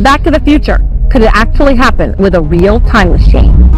Back to the Future. Could it actually happen with a real time machine?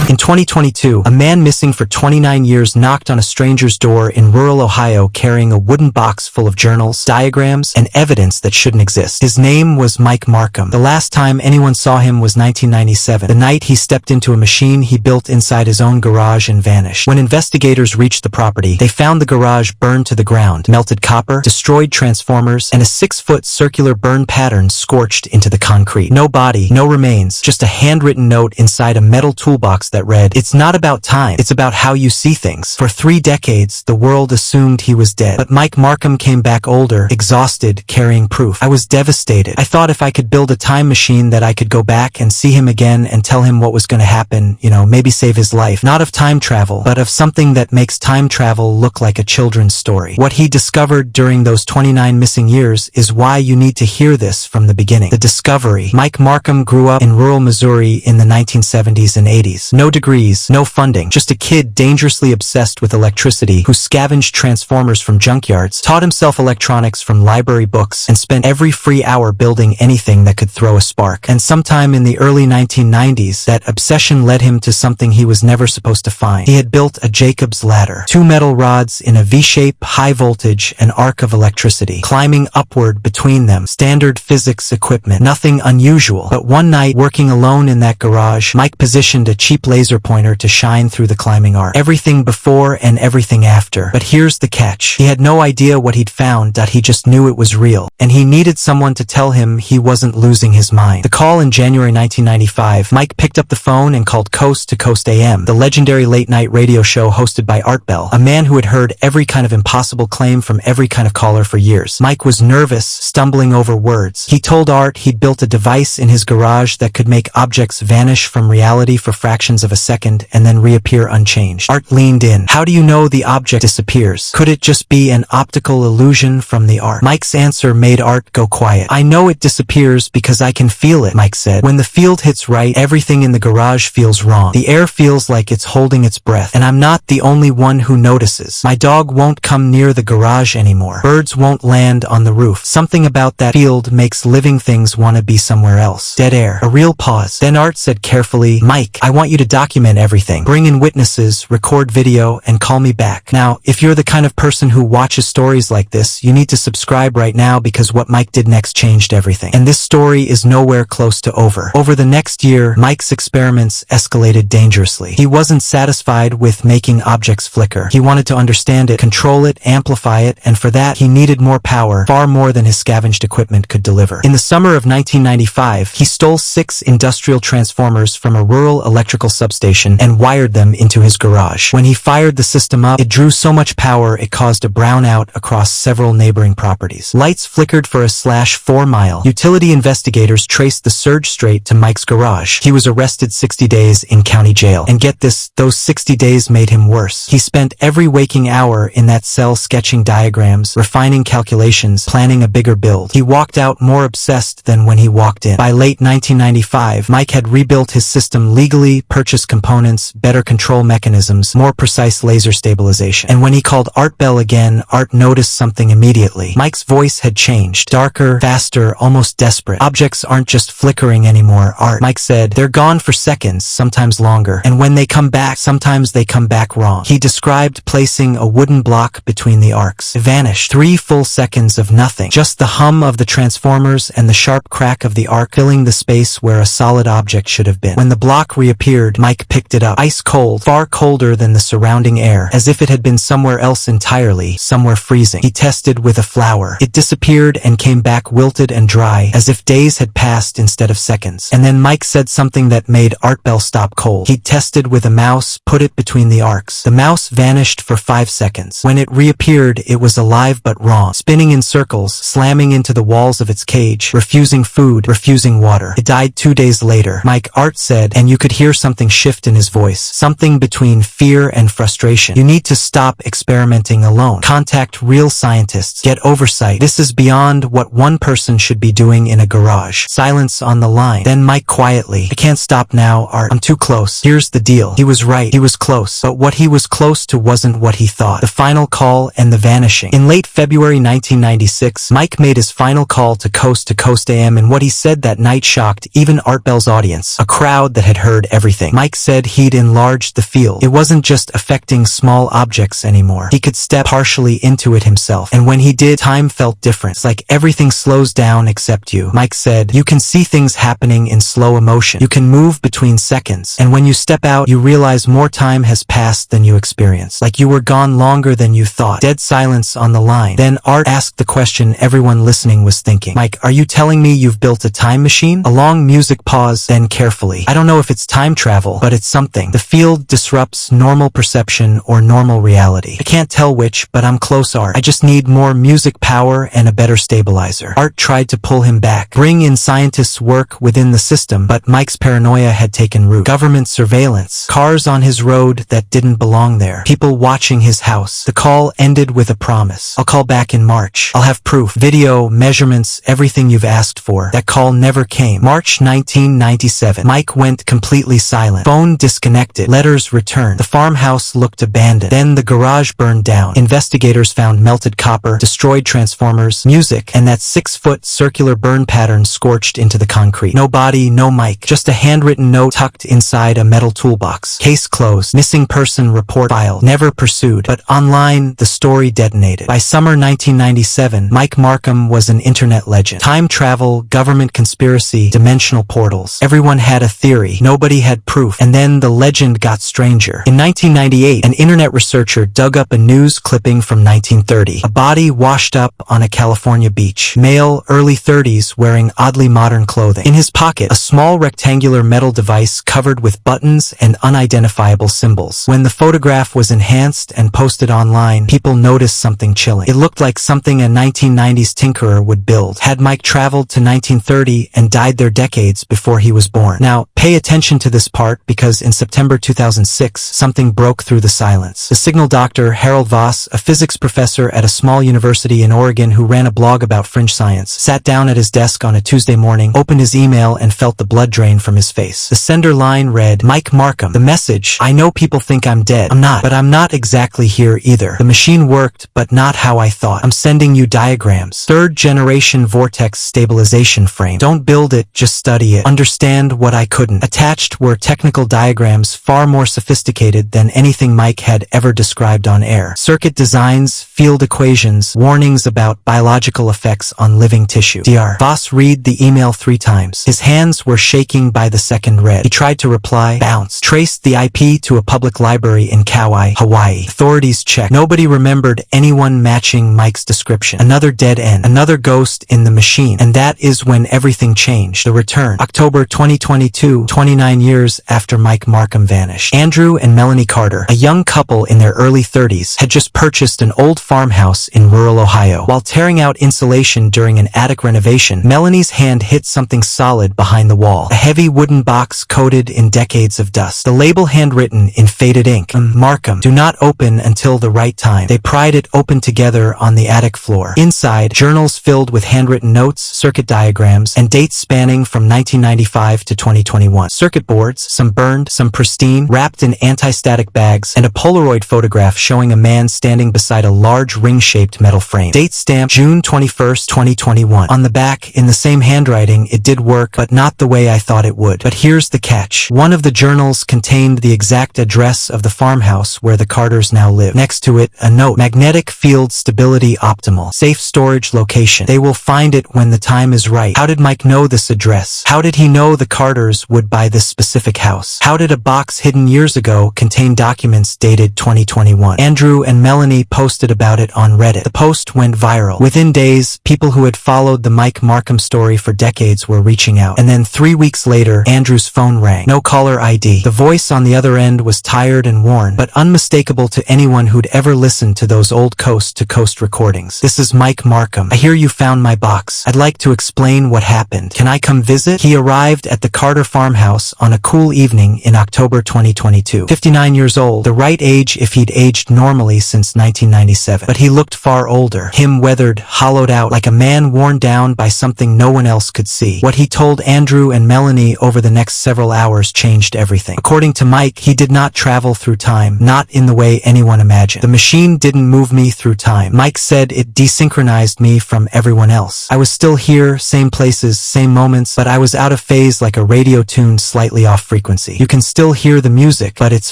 In 2022, a man missing for 29 years knocked on a stranger's door in rural Ohio carrying a wooden box full of journals, diagrams, and evidence that shouldn't exist. His name was Mike Markham. The last time anyone saw him was 1997, the night he stepped into a machine he built inside his own garage and vanished. When investigators reached the property, they found the garage burned to the ground, melted copper, destroyed transformers, and a 6-foot circular burn pattern scorched into the concrete. No body, no remains, just a handwritten note inside a metal toolbox that read, "It's not about time, it's about how you see things." For 3 decades, the world assumed he was dead. But Mike Markham came back older, exhausted, carrying proof. "I was devastated. I thought if I could build a time machine that I could go back and see him again and tell him what was going to happen, maybe save his life. Not of time travel, but of something that makes time travel look like a children's story." What he discovered during those 29 missing years is why you need to hear this from the beginning. The discovery. Mike Markham grew up in rural Missouri in the 1970s and 80s. No degrees, no funding, just a kid dangerously obsessed with electricity who scavenged transformers from junkyards, taught himself electronics from library books, and spent every free hour building anything that could throw a spark. And sometime in the early 1990s, that obsession led him to something he was never supposed to find. He had built a Jacob's ladder, 2 metal rods in a V-shape, high voltage, an arc of electricity, climbing upward between them, standard physics equipment, nothing unusual. But one night, working alone in that garage, Mike positioned a cheap laser pointer to shine through the climbing arc. Everything before and everything after. But here's the catch. He had no idea what he'd found, that he just knew it was real. And he needed someone to tell him he wasn't losing his mind. The call in January 1995, Mike picked up the phone and called Coast to Coast AM, the legendary late-night radio show hosted by Art Bell, a man who had heard every kind of impossible claim from every kind of caller for years. Mike was nervous, stumbling over words. He told Art he'd built a device in his garage that could make objects vanish from reality for fractions of a second and then reappear unchanged. Art leaned in. "How do you know the object disappears? Could it just be an optical illusion from the art?" Mike's answer made Art go quiet. "I know it disappears because I can feel it," Mike said. "When the field hits right, everything in the garage feels wrong. The air feels like it's holding its breath, and I'm not the only one who notices. My dog won't come near the garage anymore. Birds won't land on the roof. Something about that field makes living things want to be somewhere else." Dead air. A real pause. Then Art said carefully, "Mike, I want you to document everything. Bring in witnesses, record video, and call me back." Now, if you're the kind of person who watches stories like this, you need to subscribe right now because what Mike did next changed everything. And this story is nowhere close to over. Over the next year, Mike's experiments escalated dangerously. He wasn't satisfied with making objects flicker. He wanted to understand it, control it, amplify it, and for that, he needed more power, far more than his scavenged equipment could deliver. In the summer of 1995, he stole 6 industrial transformers from a rural electrical substation and wired them into his garage. When he fired the system up, it drew so much power it caused a brownout across several neighboring properties. Lights flickered for a /4 mile. Utility investigators traced the surge straight to Mike's garage. He was arrested 60 days in county jail. And get this, those 60 days made him worse. He spent every waking hour in that cell sketching diagrams, refining calculations, planning a bigger build. He walked out more obsessed than when he walked in. By late 1995, Mike had rebuilt his system legally, purchased components, better control mechanisms, more precise laser stabilization. And when he called Art Bell again, Art noticed something immediately. Mike's voice had changed. Darker, faster, almost desperate. "Objects aren't just flickering anymore, Art," Mike said. "They're gone for seconds, sometimes longer. And when they come back, sometimes they come back wrong." He described placing a wooden block between the arcs. It vanished. 3 full seconds of nothing. Just the hum of the transformers and the sharp crack of the arc filling the space where a solid object should have been. When the block reappeared, Mike picked it up. Ice cold, far colder than the surrounding air, as if it had been somewhere else entirely, somewhere freezing. He tested with a flower. It disappeared and came back wilted and dry, as if days had passed instead of seconds. And then Mike said something that made Art Bell stop cold. He tested with a mouse, put it between the arcs. The mouse vanished for 5 seconds. When it reappeared, it was alive but wrong, spinning in circles, slamming into the walls of its cage, refusing food, refusing water. It died 2 days later. Mike, Art said, and you could hear something shift in his voice, something between fear and frustration. You need to stop experimenting alone. Contact real scientists. Get oversight. This is beyond what one person should be doing in a garage. Silence on the line. Then Mike quietly, I can't stop now, Art. I'm too close. Here's the deal. He was right. He was close. But what he was close to wasn't what he thought. The final call and the vanishing. In late February 1996, Mike made his final call to Coast AM, and what he said that night shocked even Art Bell's audience, a crowd that had heard everything. Mike said he'd enlarged the field. It wasn't just affecting small objects anymore. He could step partially into it himself. And when he did, time felt different. It's like everything slows down except you. Mike said, you can see things happening in slow motion. You can move between seconds. And when you step out, you realize more time has passed than you experienced. Like you were gone longer than you thought. Dead silence on the line. Then Art asked the question everyone listening was thinking. Mike, are you telling me you've built a time machine? A long music pause, then carefully. I don't know if it's time travel, but it's something. The field disrupts normal perception or normal reality. I can't tell which, but I'm close, Art. I just need more music power and a better stabilizer. Art tried to pull him back, bring in scientists' work within the system, but Mike's paranoia had taken root. Government surveillance, cars on his road that didn't belong there, people watching his house. The call ended with a promise. I'll call back in March. I'll have proof, video, measurements, everything you've asked for. That call never came. March 1997. Mike went completely silent. Phone disconnected. Letters returned. The farmhouse looked abandoned. Then the garage burned down. Investigators found melted copper, destroyed transformers, music, and that 6-foot circular burn pattern scorched into the concrete. No body, no Mike. Just a handwritten note tucked inside a metal toolbox. Case closed. Missing person report filed. Never pursued. But online, the story detonated. By summer 1997, Mike Markham was an internet legend. Time travel, government conspiracy, dimensional portals. Everyone had a theory. Nobody had proof. And then the legend got stranger. In 1998, an internet researcher dug up a news clipping from 1930. A body washed up on a California beach. Male, early 30s, wearing oddly modern clothing. In his pocket, a small rectangular metal device covered with buttons and unidentifiable symbols. When the photograph was enhanced and posted online, people noticed something chilling. It looked like something a 1990s tinkerer would build. Had Mike traveled to 1930 and died there decades before he was born? Now, pay attention to this part because in September 2006, something broke through the silence. The signal doctor, Harold Voss, a physics professor at a small university in Oregon who ran a blog about fringe science, sat down at his desk on a Tuesday morning, opened his email, and felt the blood drain from his face. The sender line read, Mike Markham. The message, I know people think I'm dead. I'm not, but I'm not exactly here either. The machine worked, but not how I thought. I'm sending you diagrams. Third generation vortex stabilization frame. Don't build it, just study it. Understand what I couldn't. Attached were technical diagrams far more sophisticated than anything Mike had ever described on air. Circuit designs, field equations, warnings about biological effects on living tissue. Dr. Voss read the email 3 times. His hands were shaking by the second read. He tried to reply, bounced. Traced the IP to a public library in Kauai, Hawaii. Authorities checked. Nobody remembered anyone matching Mike's description. Another dead end. Another ghost in the machine. And that is when everything changed. The return. October 2022, 29 years after Mike Markham vanished. Andrew and Melanie Carter, a young couple in their early 30s, had just purchased an old farmhouse in rural Ohio. While tearing out insulation during an attic renovation, Melanie's hand hit something solid behind the wall. A heavy wooden box coated in decades of dust. The label handwritten in faded ink. Markham. Do not open until the right time. They pried it open together on the attic floor. Inside, journals filled with handwritten notes, circuit diagrams, and dates spanning from 1995 to 2021. Circuit boards, some burned, some pristine, wrapped in anti-static bags, and a Polaroid photograph showing a man standing beside a large ring-shaped metal frame. Date stamp June 21st, 2021. On the back, in the same handwriting, it did work, but not the way I thought it would. But here's the catch. One of the journals contained the exact address of the farmhouse where the Carters now live. Next to it, a note. Magnetic field stability optimal. Safe storage location. They will find it when the time is right. How did Mike know this address? How did he know the Carters would buy this specific house? How did a box hidden years ago contain documents dated 2021? Andrew and Melanie posted about it on Reddit. The post went viral. Within days, people who had followed the Mike Markham story for decades were reaching out. And then 3 weeks later, Andrew's phone rang. No caller ID. The voice on the other end was tired and worn, but unmistakable to anyone who'd ever listened to those old coast-to-coast recordings. This is Mike Markham. I hear you found my box. I'd like to explain what happened. Can I come visit? He arrived at the Carter farm farmhouse on a cool evening in October 2022. 59 years old, the right age if he'd aged normally since 1997. But he looked far older. Him weathered, hollowed out, like a man worn down by something no one else could see. What he told Andrew and Melanie over the next several hours changed everything. According to Mike, he did not travel through time, not in the way anyone imagined. The machine didn't move me through time. Mike said it desynchronized me from everyone else. I was still here, same places, same moments, but I was out of phase like a radio tuned slightly off frequency. You can still hear the music, but it's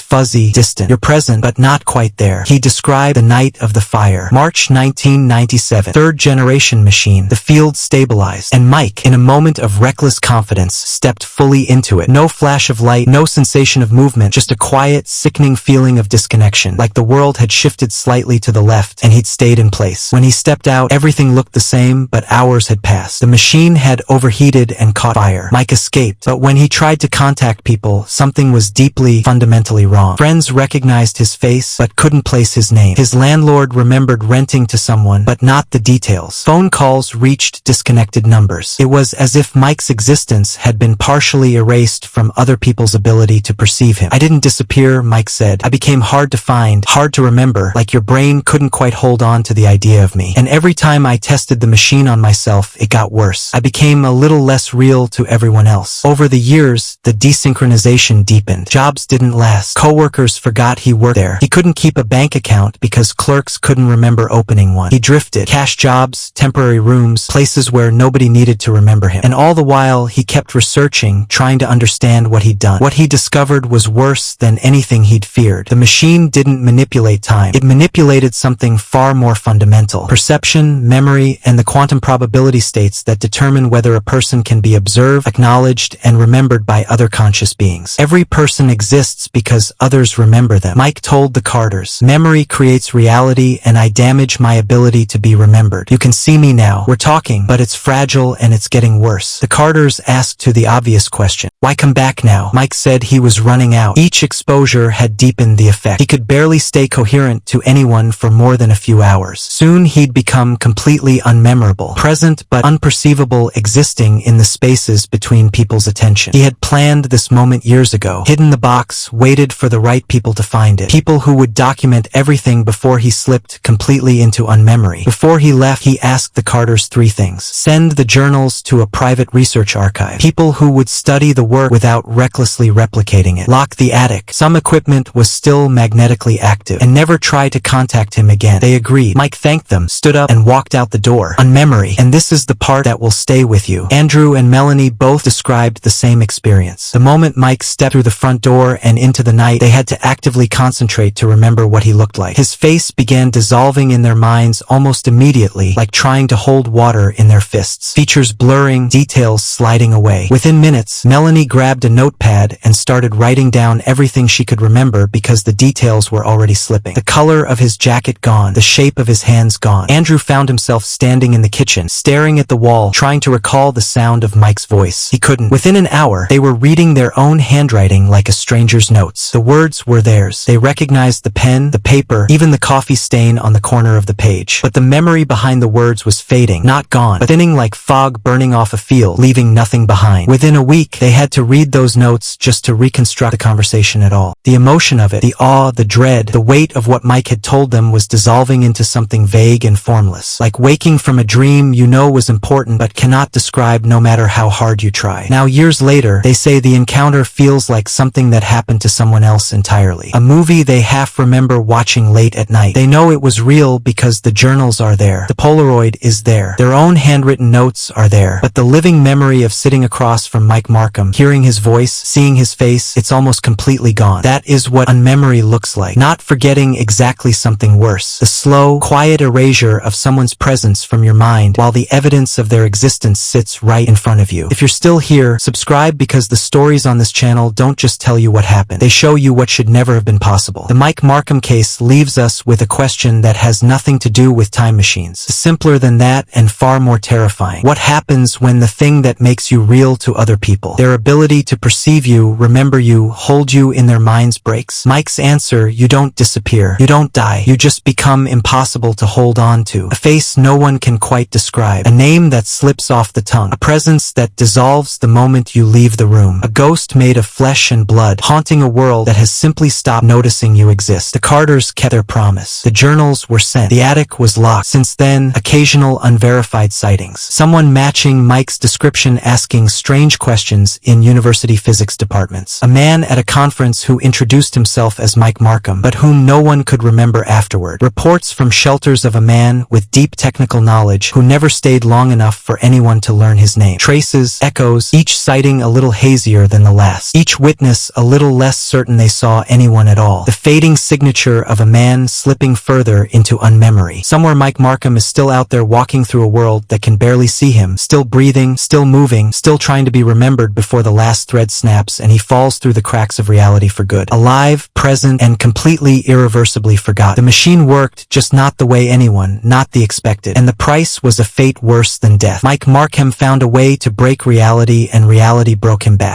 fuzzy, distant. You're present, but not quite there. He described the night of the fire. March 1997. Third generation machine. The field stabilized. And Mike, in a moment of reckless confidence, stepped fully into it. No flash of light, no sensation of movement, just a quiet, sickening feeling of disconnection, like the world had shifted slightly to the left and he'd stayed in place. When he stepped out, everything looked the same, but hours had passed. The machine had overheated and caught fire. Mike escaped, but when he tried to contact people, something was deeply, fundamentally wrong. Friends recognized his face, but couldn't place his name. His landlord remembered renting to someone, but not the details. Phone calls reached disconnected numbers. It was as if Mike's existence had been partially erased from other people's ability to perceive him. I didn't disappear, Mike said. I became hard to find, hard to remember, like your brain couldn't quite hold on to the idea of me. And every time I tested the machine on myself, it got worse. I became a little less real to everyone else. Over the years, the desynchronization deepened. Jobs didn't last. Coworkers forgot he worked there. He couldn't keep a bank account because clerks couldn't remember opening one. He drifted. Cash jobs, temporary rooms, places where nobody needed to remember him. And all the while, he kept researching, trying to understand what he'd done. What he discovered was worse than anything he'd feared. The machine didn't manipulate time. It manipulated something far more fundamental. Perception, memory, and the quantum probability states that determine whether a person can be observed, acknowledged, and remembered by other conscious beings. Every person exists because others remember them. Mike told the Carters, memory creates reality and I damage my ability to be remembered. You can see me now. We're talking, but it's fragile and it's getting worse. The Carters asked to the obvious question, why come back now? Mike said he was running out. Each exposure had deepened the effect. He could barely stay coherent to anyone for more than a few hours. Soon he'd become completely unmemorable, present but unperceivable, existing in the spaces between people's attention. He had planned this moment years ago, hidden the box, waited for the right people to find it. People who would document everything before he slipped completely into unmemory. Before he left, he asked the Carters three things. Send the journals to a private research archive. People who would study the work without recklessly replicating it. Lock the attic. Some equipment was still magnetically active. And never try to contact him again. They agreed. Mike thanked them, stood up, and walked out the door. Unmemory. And this is the part that will stay with you. Andrew and Melanie both described the same experience. The moment Mike stepped through the front door and into the night, they had to actively concentrate to remember what he looked like. His face began dissolving in their minds almost immediately, like trying to hold water in their fists. Features blurring, details sliding away. Within minutes, Melanie grabbed a notepad and started writing down everything she could remember because the details were already slipping. The color of his jacket gone, the shape of his hands gone. Andrew found himself standing in the kitchen, staring at the wall, trying to recall the sound of Mike's voice. He couldn't. Within an hour, they were reading their own handwriting like a stranger's notes. The words were theirs. They recognized the pen, the paper, even the coffee stain on the corner of the page. But the memory behind the words was fading, not gone, but thinning like fog burning off a field, leaving nothing behind. Within a week, they had to read those notes just to reconstruct the conversation at all. The emotion of it, the awe, the dread, the weight of what Mike had told them was dissolving into something vague and formless. Like waking from a dream you know was important but cannot describe no matter how hard you try. Now years later, they say the encounter feels like something that happened to someone else entirely. A movie they half remember watching late at night. They know it was real because the journals are there. The Polaroid is there. Their own handwritten notes are there. But the living memory of sitting across from Mike Markham, hearing his voice, seeing his face, it's almost completely gone. That is what unmemory looks like. Not forgetting exactly something worse. The slow, quiet erasure of someone's presence from your mind while the evidence of their existence sits right in front of you. If you're still here, subscribe because the stories on this channel don't just tell you what happened. They show you what should never have been possible. The Mike Markham case leaves us with a question that has nothing to do with time machines. Simpler than that and far more terrifying. What happens when the thing that makes you real to other people, their ability to perceive you, remember you, hold you in their minds breaks? Mike's answer, you don't disappear. You don't die. You just become impossible to hold on to. A face no one can quite describe. A name that slips off the tongue. A presence that dissolves the moment you leave leave the room. A ghost made of flesh and blood, haunting a world that has simply stopped noticing you exist. The Carters kept their promise. The journals were sent. The attic was locked. Since then, occasional unverified sightings. Someone matching Mike's description asking strange questions in university physics departments. A man at a conference who introduced himself as Mike Markham, but whom no one could remember afterward. Reports from shelters of a man with deep technical knowledge who never stayed long enough for anyone to learn his name. Traces, echoes, each sighting a little hazier than the last. Each witness a little less certain they saw anyone at all. The fading signature of a man slipping further into unmemory. Somewhere Mike Markham is still out there walking through a world that can barely see him, still breathing, still moving, still trying to be remembered before the last thread snaps and he falls through the cracks of reality for good. Alive, present, and completely irreversibly forgot. The machine worked, just not the way anyone, not the expected. And the price was a fate worse than death. Mike Markham found a way to break reality and reality broke him back.